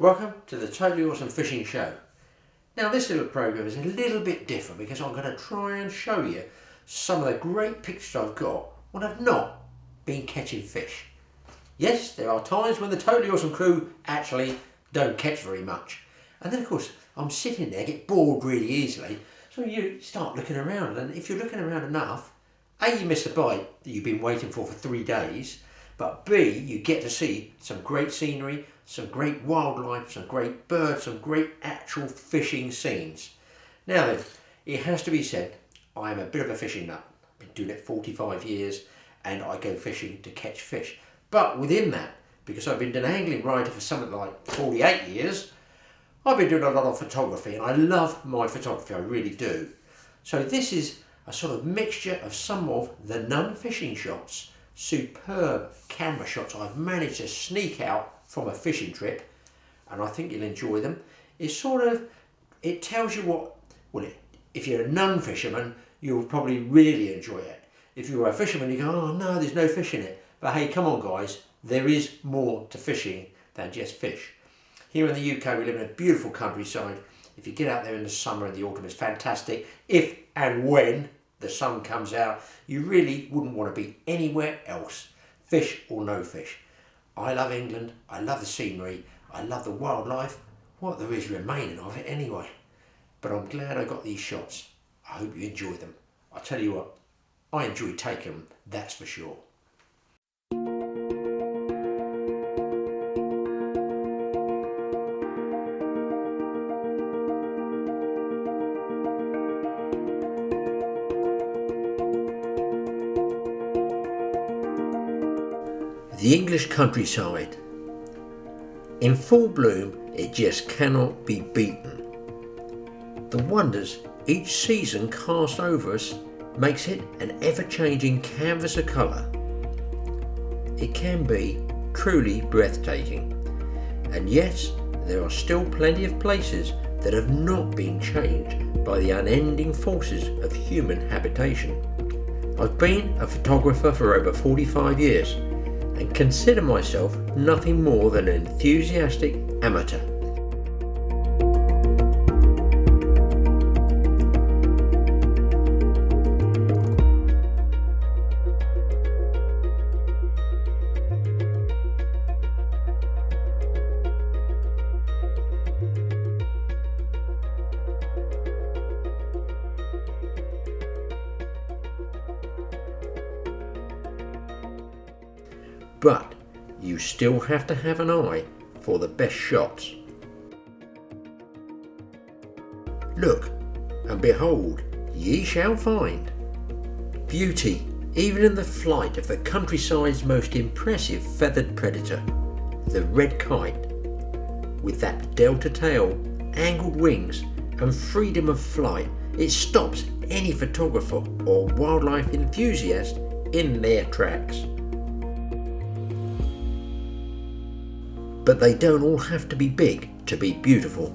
Welcome to the Totally Awesome Fishing Show. Now this little program is a little bit different because I'm going to try and show you some of the great pictures I've got when I've not been catching fish. Yes, there are times when the Totally Awesome crew actually don't catch very much. And then of course I'm sitting there, get bored really easily, so you start looking around, and if you're looking around enough, A, you miss a bite that you've been waiting for 3 days, but B, you get to see some great scenery, some great wildlife, some great birds, some great actual fishing scenes. Now then, it has to be said, I am a bit of a fishing nut. I've been doing it 45 years and I go fishing to catch fish. But within that, because I've been an angling writer for something like 48 years, I've been doing a lot of photography, and I love my photography, I really do. So this is a sort of mixture of some of the non-fishing shots, superb camera shots I've managed to sneak out from a fishing trip, and I think you'll enjoy them. It tells you what, well, if you're a non-fisherman, you'll probably really enjoy it. If you're a fisherman, you go, oh no, there's no fish in it. But hey, come on guys, there is more to fishing than just fish. Here in the UK, we live in a beautiful countryside. If you get out there in the summer and the autumn, it's fantastic. If and when the sun comes out, you really wouldn't want to be anywhere else, fish or no fish. I love England, I love the scenery, I love the wildlife, what there is remaining of it anyway. But I'm glad I got these shots. I hope you enjoy them. I'll tell you what, I enjoy taking them, that's for sure. The English countryside. In full bloom, it just cannot be beaten. The wonders each season casts over us makes it an ever-changing canvas of colour. It can be truly breathtaking. And yes, there are still plenty of places that have not been changed by the unending forces of human habitation. I've been a photographer for over 45 years. And consider myself nothing more than an enthusiastic amateur. But you still have to have an eye for the best shots. Look and behold, ye shall find beauty even in the flight of the countryside's most impressive feathered predator, the red kite. With that delta tail, angled wings and freedom of flight, it stops any photographer or wildlife enthusiast in their tracks. But they don't all have to be big to be beautiful.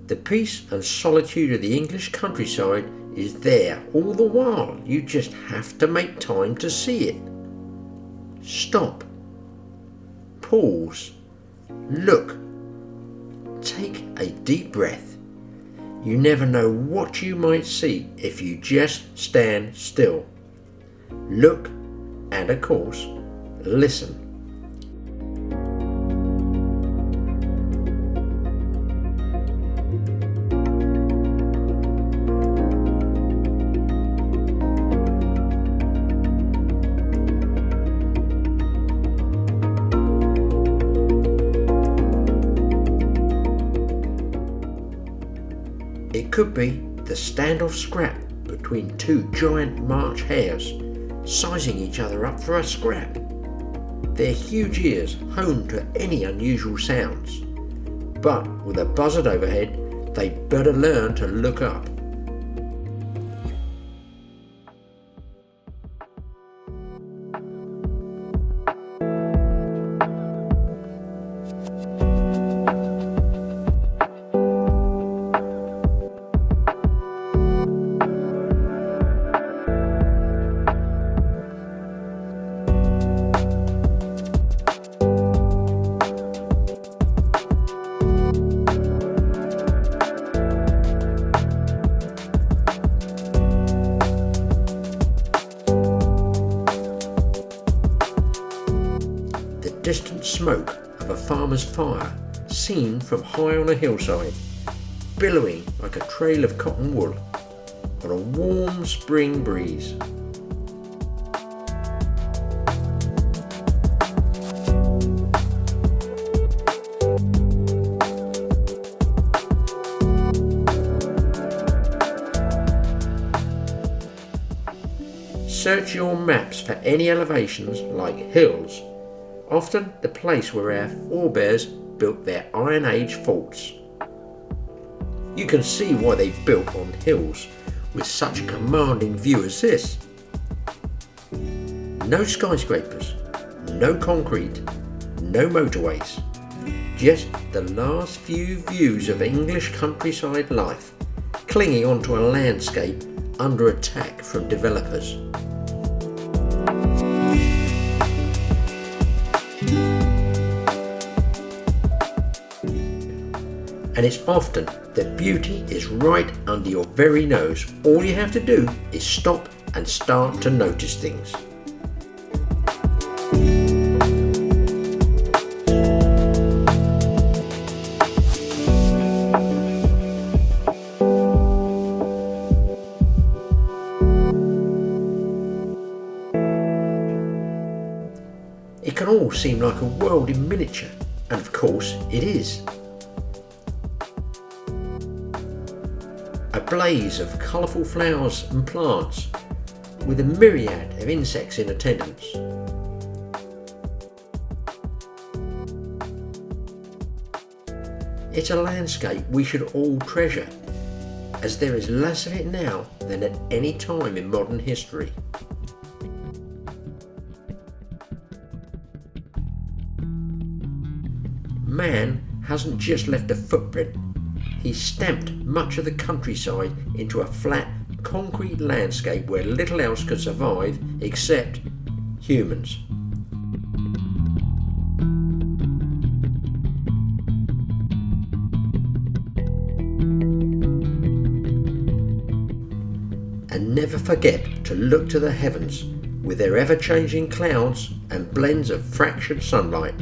The peace and solitude of the English countryside is there all the while. You just have to make time to see it. Stop. Pause. Look. Take a deep breath. You never know what you might see if you just stand still. Look and, of course, listen. It could be the standoff scrap between two giant March hares, sizing each other up for a scrap. Their huge ears honed to any unusual sounds, but with a buzzard overhead, they'd better learn to look up. distant smoke of a farmer's fire seen from high on a hillside, billowing like a trail of cotton wool on a warm spring breeze. Search your maps for any elevations like hills, often the place where our forebears built their Iron Age forts. You can see why they built on hills with such a commanding view as this. No skyscrapers, no concrete, no motorways, just the last few views of English countryside life clinging onto a landscape under attack from developers. And it's often that beauty is right under your very nose. All you have to do is stop and start to notice things. It can all seem like a world in miniature, and of course it is. A blaze of colourful flowers and plants, with a myriad of insects in attendance. It's a landscape we should all treasure, as there is less of it now than at any time in modern history. Man hasn't just left a footprint. He stamped much of the countryside into a flat, concrete landscape where little else could survive except humans. And never forget to look to the heavens with their ever-changing clouds and blends of fractured sunlight.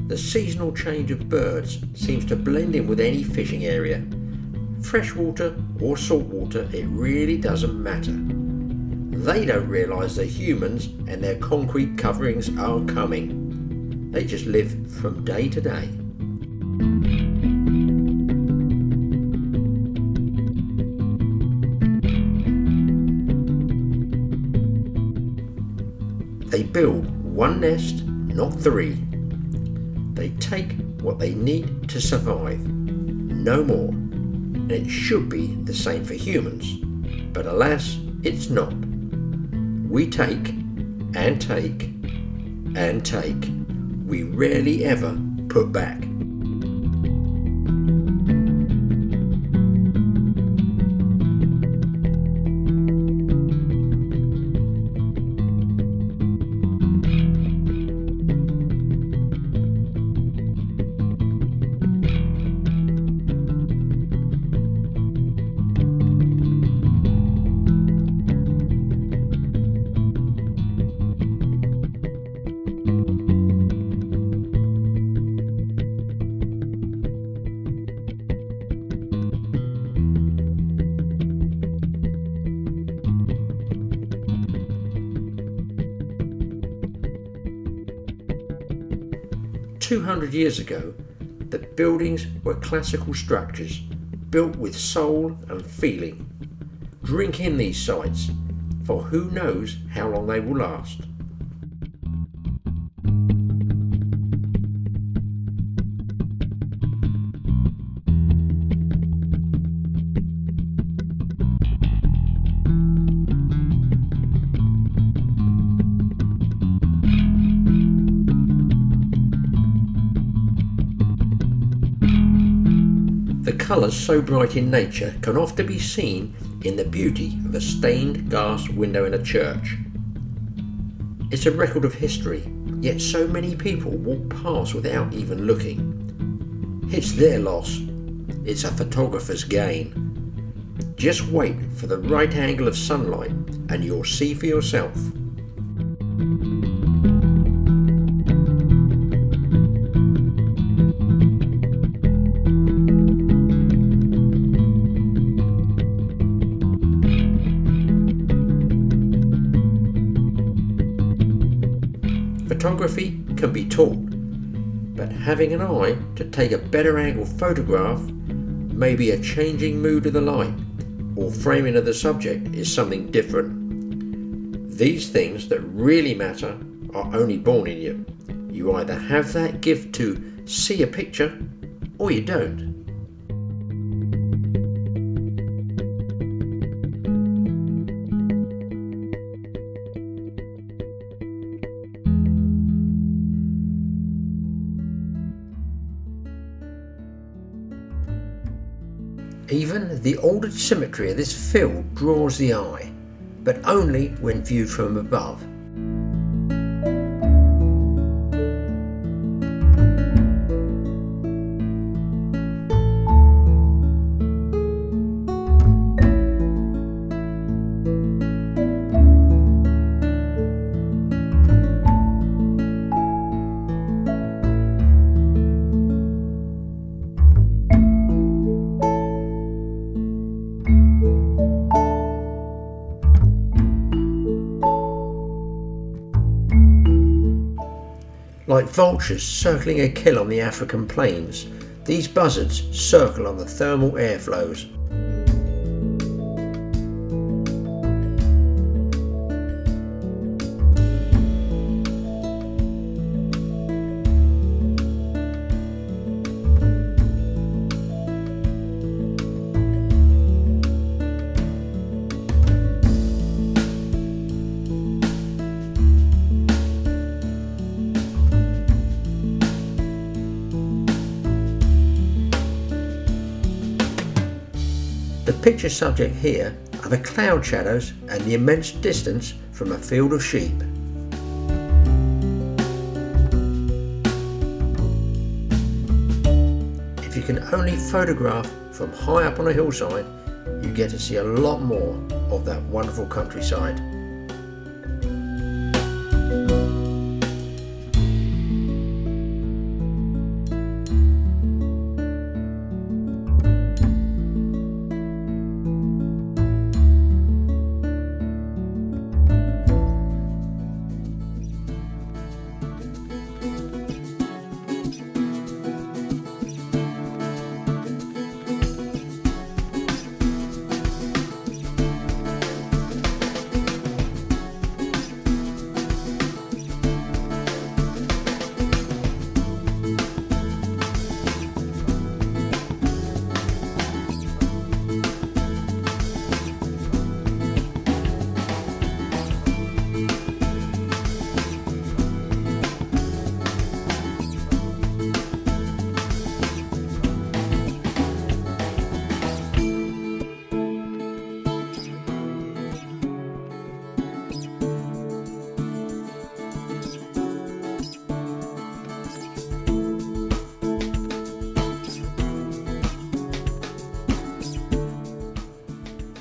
The seasonal change of birds seems to blend in with any fishing area. Freshwater or saltwater, it really doesn't matter. They don't realise the humans and their concrete coverings are coming. They just live from day to day. They build one nest, not three. They take what they need to survive, no more. And it should be the same for humans, but alas, it's not. We take and take and take. We rarely ever put back. "200 years ago, the buildings were classical structures built with soul and feeling. Drink in these sites, for who knows how long they will last." The colours so bright in nature can often be seen in the beauty of a stained glass window in a church. It's a record of history, yet so many people walk past without even looking. It's their loss. It's a photographer's gain. Just wait for the right angle of sunlight and you'll see for yourself. Photography can be taught, but having an eye to take a better angle photograph, maybe a changing mood of the light or framing of the subject is something different. These things that really matter are only born in you. You either have that gift to see a picture or you don't. Even the ordered symmetry of this field draws the eye, but only when viewed from above. Like vultures circling a kill on the African plains, these buzzards circle on the thermal airflows. The picture subject here are the cloud shadows and the immense distance from a field of sheep. If you can only photograph from high up on a hillside, you get to see a lot more of that wonderful countryside.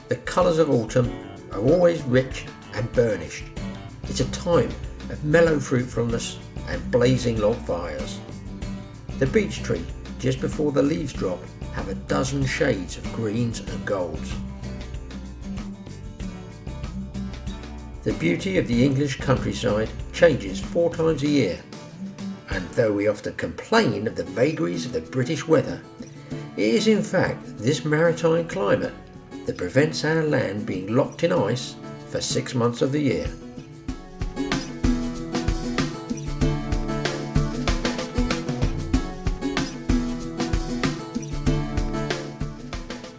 The colours of autumn are always rich and burnished. It's a time of mellow fruit fullness and blazing log fires. The beech tree, just before the leaves drop, have a dozen shades of greens and golds. The beauty of the English countryside changes 4 times a year, and though we often complain of the vagaries of the British weather, it is in fact this maritime climate that prevents our land being locked in ice for 6 months of the year.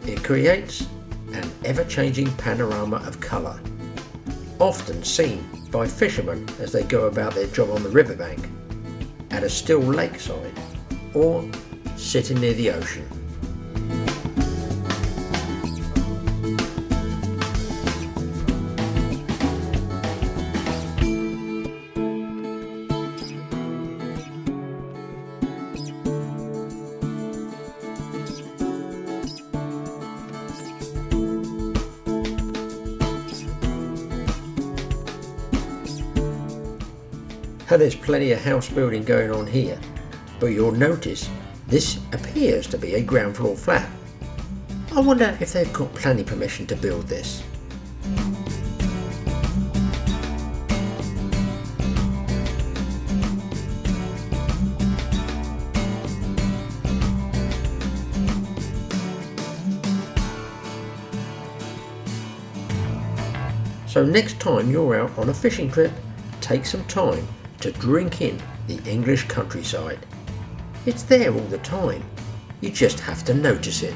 It creates an ever-changing panorama of colour, often seen by fishermen as they go about their job on the riverbank, at a still lakeside, or sitting near the ocean. Now there's plenty of house building going on here, but you'll notice this appears to be a ground floor flat. I wonder if they've got planning permission to build this. So next time you're out on a fishing trip, take some time to drink in the English countryside. It's there all the time. You just have to notice it.